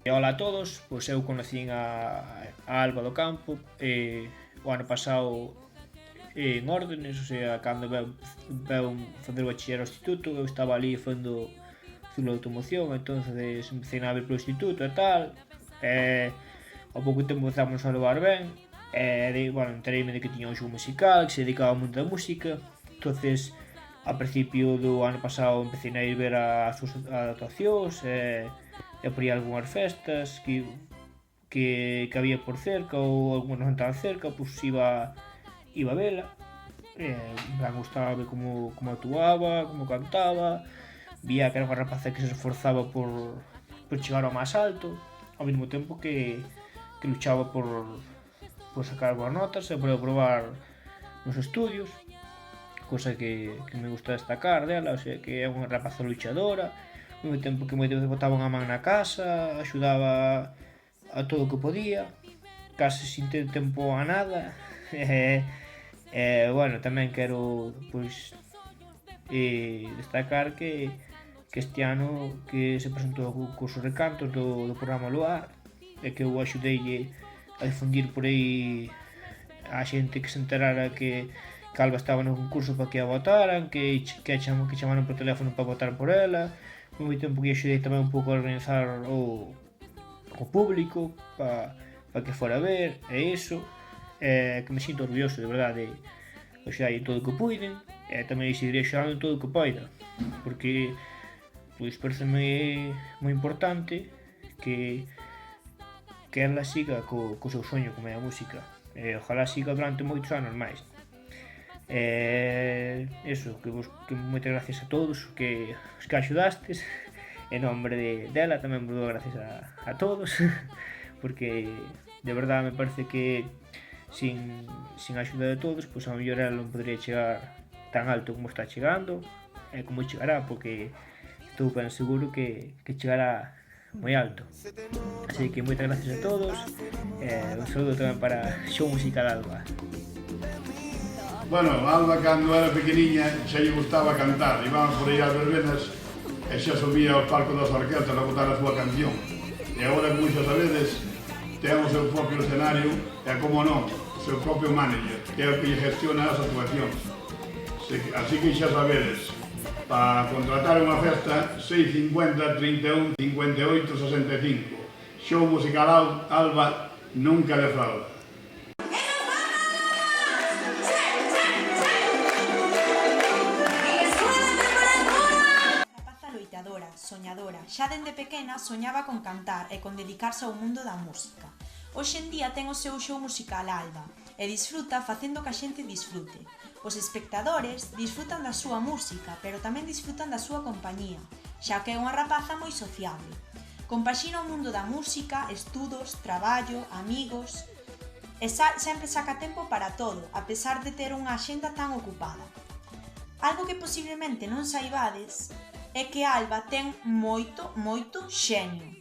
Ola a todos, pois eu conocín a Alba do Campo o ano pasado en órdenes, o sea, cando veu facer o bachiller ao instituto, eu estaba ali facendo de automoción, entonces empecé a ver polo instituto e tal, ao pouco tempo empezamos a levar ben, bueno, entereime de que tiña un xogo musical, que se dedicaba ao mundo da música, entonces a principio do ano pasado empecé a ir ver as súas actuacións, e por aí algunhas festas que había por cerca ou algunhas non tan cerca, pois iba a vela, me gustaba ver como actuaba, como cantaba, vía que era unha rapaza que se esforzaba por chegar ao máis alto, ao mesmo tempo que luchaba por sacar boas notas e por aprobar nos estudios, cosa que me gusta destacar dela, o sea, que é unha rapaza luchadora, ao mesmo tempo que moitas veces botaba unha man na casa, axudaba a todo o que podía, case sin ter tempo a nada, bueno, tamén quero, pois, destacar que este ano que se presentou o concurso de cantos do programa Luar, e que eu axudei a difundir por aí a xente que se enterara que Alba estaba no concurso para que a votaran, que chamaron por teléfono para votar por ela, ao mesmo tempo que axudei tamén un pouco a organizar o público para que fora a ver, e iso, que me sinto orgulloso de verdade de axudar en todo o que puiden, e tamén seguiré axudando en todo o que poida, porque pois pareceme moi importante que ela siga co seu soño como é a música, e ojalá siga durante moitos anos máis. Eso, que moitas gracias a todos os que axudastes, en nombre dela tamén vos dou gracias a todos, porque de verdade me parece que sin a axuda de todos, pois a mellor ela non podría chegar tan alto como está chegando, e como chegará, porque estou ben seguro que chegará moi alto. Así que moitas gracias a todos, un saludo tamén para Show Musical Alba. Bueno, Alba cando era pequeniña xa lle gustaba cantar, íbamos por aí ás verbenas e xa subía aos palcos das orquestas a botar a súa canción. E agora, como xa sabedes, ten o seu propio escenario e, como non, o seu propio manager, que é o que lle gestiona as actuacións. Así que xa sabedes, para contratar unha festa, 650 31 58 65. Show Musical Alba nunca defrauda. Soñadora, xa dende pequena soñaba con cantar e con dedicarse ao mundo da música. Hoxe en día ten o seu show musical Alba e disfruta facendo que a xente disfrute. Os espectadores disfrutan da súa música, pero tamén disfrutan da súa compañía, xa que é unha rapaza moi sociable. Compaxina o mundo da música, estudos, traballo, amigos e sempre saca tempo para todo, a pesar de ter unha axenda tan ocupada. Algo que posiblemente non saibades é que Alba ten moito xenio,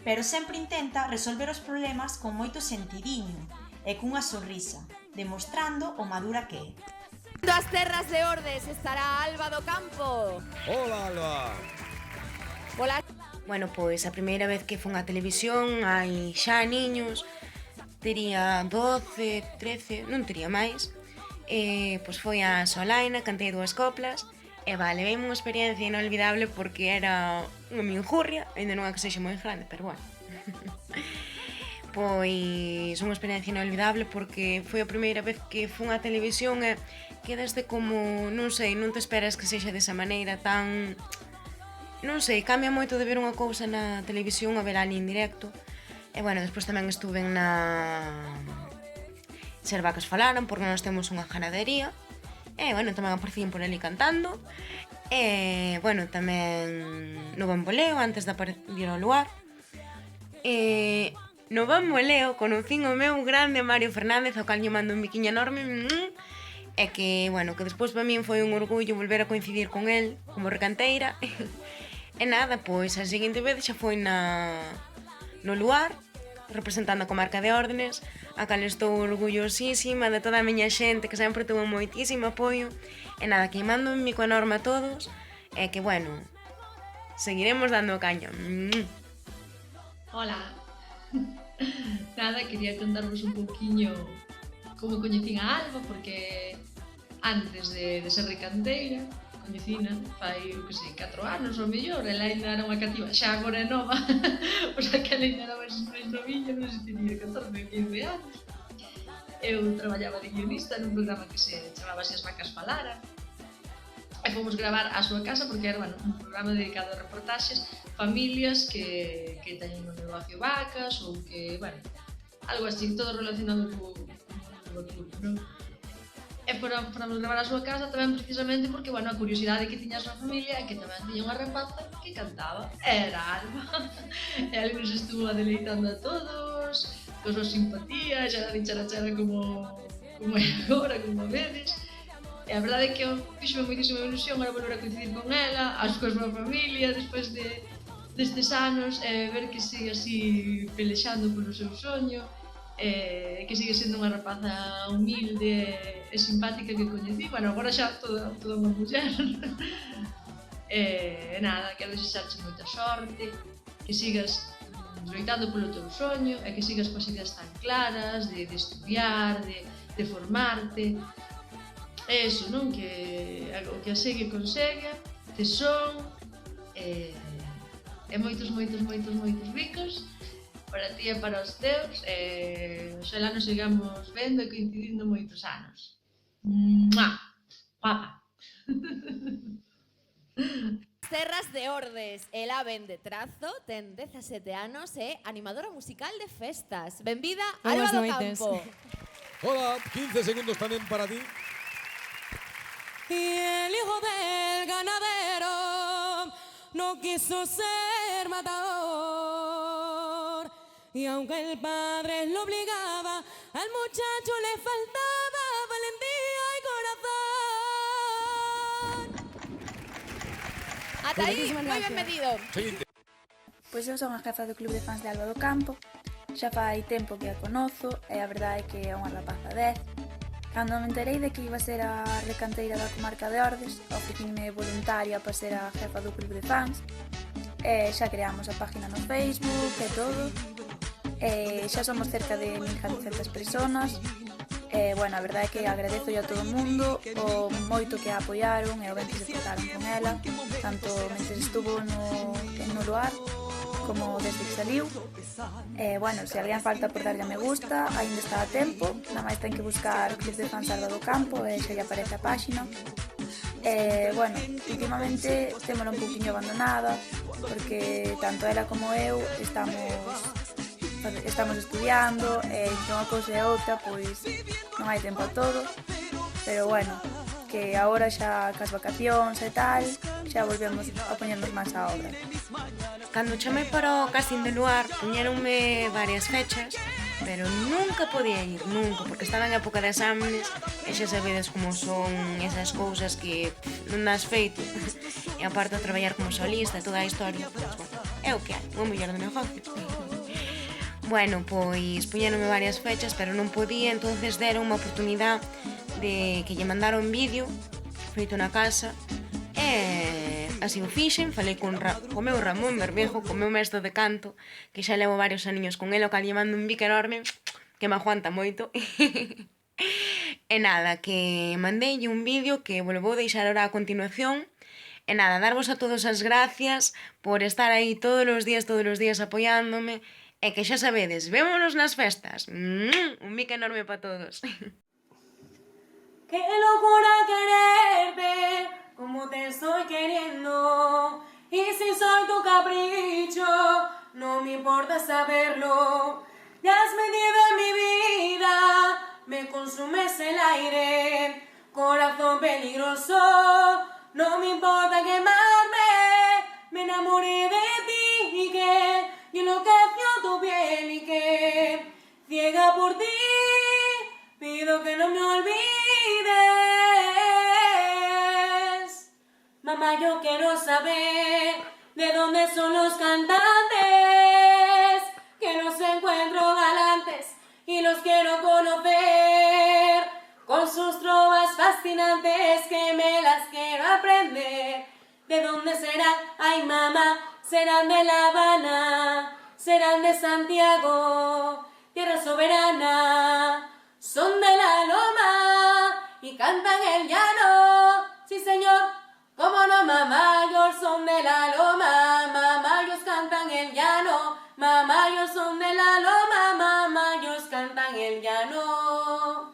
pero sempre intenta resolver os problemas con moito sentidiño e cunha sonrisa, demostrando o madura que é. Das terras de Ordes estará Alba do Campo. Hola, Alba. Hola. Bueno, pois a primeira vez que fun á televisión hai xa niños, tería 12, 13, non tería máis, pois foi a Solaina, cantei 2 coplas, e vale, veime unha experiencia inolvidable porque era unha minjurria, ainda non é que sexa moi grande, pero bueno. Pois unha experiencia inolvidable porque foi a primeira vez que fun á televisión e quedaste como, non sei, non te esperas que sexa desa maneira tan... Non sei, cambia moito de ver unha cousa na televisión a ver ali en directo. E bueno, despois tamén estuve na... Ser vacas falaran, porque nós temos unha ganadería. E, bueno, tamén aparecían por ali cantando. E, bueno, tamén no bamboleo, antes de ir ao lugar. E no bamboleo conocín o meu grande Mario Fernández, ao cal lle mando un biquiño enorme. E que, bueno, que despois para min foi un orgullo volver a coincidir con el como recanteira. E nada, pois a seguinte vez xa foi no lugar, representando a comarca de Órdenes, a cal estou orgullosísima de toda a miña xente que sempre tuvo moitísimo apoio. E nada, que mando un mico enorme a todos e que, bueno, seguiremos dando caña. Hola. Nada, quería contarvos un pouquiño como coñecín a Alba, porque antes de ser recanteira, coñecina, fai, eu que sei, 4 anos ou mellor, ela ainda era unha cativa, xa agora é nova, o sea que ela ainda era máis noviña, non sei se tenía 14 ou 15 anos. Eu traballaba de guionista nun programa que se chamaba Se as vacas falaran, e fomos gravar á súa casa porque era, bueno, un programa dedicado a reportaxes, familias que teñen un negocio vacas ou que, bueno, algo así, todo relacionado co mundo vacuno, non? E fomos gravar a súa casa tamén precisamente porque, bueno, a curiosidade que tiña a súa familia é que tamén tiña unha rapaza que cantaba, era Alba. E Alba nos estuvo deleitando a todos, con súa simpatía, xa era dicharachara como é agora, como a veces. E a verdade é que fixo moitísima ilusión agora volver a coincidir con ela, a súa familia, despois destes anos, ver que sigue así pelexando polo seu soño, que sigue sendo unha rapaza humilde e simpática que coñecí, bueno, agora xa toda unha muller. E nada, quero desexarche moita sorte, que sigas loitando polo teu soño e que sigas coas ideas tan claras de estudiar, de formarte. É iso, non? Que o que a segue consegue, tesón e moitos bicos para ti e para os teus, oxalá nos sigamos vendo e coincidindo moitos anos. Mua! Guapa! Terras de Ordes, ela ven de Trazo, ten 17 anos e animadora musical de festas. Benvida, Alba do Campo. Hola, 15 segundos tamén para ti. Y el hijo del ganadero no quiso ser matador. Y aunque el padre lo obligaba, al muchacho le faltaba valentía y corazón. Ata aí, moi ben medido. Pois eu son a jefa do Club de Fans de Alba do Campo. Xa fai tempo que a conozo e a verdade é que é unha rapaza 10. Cando me enterei de que iba a ser a recanteira da comarca de Ordes, ofrecinme voluntaria para ser a jefa do Club de Fans. Xa creamos a página no Facebook e todo. Xa somos cerca de 1.400 personas. Bueno, a verdade é que agradezo a todo o mundo o moito que a apoiaron e o ben que se portaron con ela, tanto mentre estuvo no lugar como desde que saliu. Bueno, se alguén falta por darlle a me gusta, aínda está a tempo, nada máis ten que buscar Club de Fans Alba do Campo e xa lle aparece a páxina. Bueno, últimamente témola un pouquinho abandonada porque tanto ela como eu estamos estudiando e entre unha cousa e outra pois non hai tempo a todo, pero bueno, que agora xa cas vacacións e tal xa volvemos a poñernos máis á obra. Cando chamei para o casting de Luar, puñeronme varias fechas, pero nunca podía ir, nunca, porque estaba en época de exámenes e xa sabedes como son esas cousas que non das feito e aparte de traballar como solista e toda a historia, pues, bueno, é o que hai, unha muller de negocio. Bueno, pois puñeronme varias fechas, pero non podía, entonces deron unha oportunidade de que lle mandaron vídeo feito na casa e así o fixen, falei con meu Ramón Bermejo, co meu mestre de canto, que xa levo varios aniños con el, o cal lle mando un bico enorme, que me aguanta moito. E nada, que mandeille un vídeo que vos vou deixar ahora a continuación. E nada, darvos a todos as gracias por estar aí todos os días apoiándome, e que xa sabedes, vémonos nas festas. Un bico enorme para todos. Qué locura quererte como te estoy queriendo, y si soy tu capricho, no me importa saberlo. Te has metido en mi vida, me consumes el aire, corazón peligroso, no me importa quemarme, me enamoré de ti y que enloqueció tu piel y que ciega por ti, pido que no me olvides. Mamá, yo quiero saber de dónde son los cantantes, que los encuentro galantes y los quiero conocer, con sus trovas fascinantes que me las quiero aprender. ¿De dónde serán? Ay, mamá, serán de La Habana, serán de Santiago, tierra soberana, son de la loma y cantan el llano. Sí, señor, cómo no, mamayos son de la loma, mamayos cantan el llano, mamayos son de la loma, mamayos cantan el llano.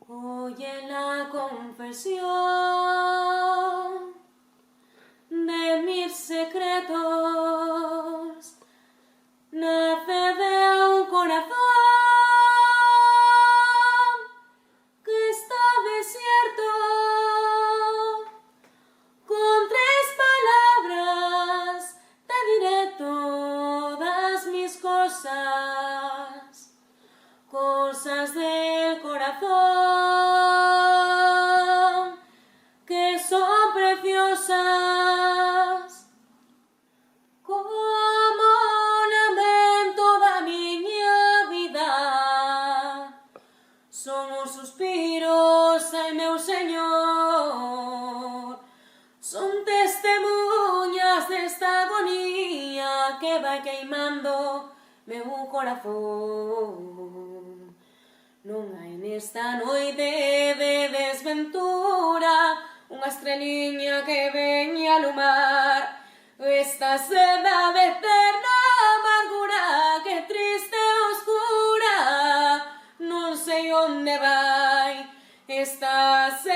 Oye la confesión de mis secretos, nace de un corazón que está desierto. Con 3 palabras te diré todas mis cosas, cosas del corazón que son preciosas. Como lamento da miña vida, son os suspiros, ai meu Señor, son testemunhas desta agonía que vai queimando meu corazón. Non hai nesta noite de desventura unha estreliña que veña a lumar esta senda de eterna amargura que triste e oscura. Non sei onde vai esta senda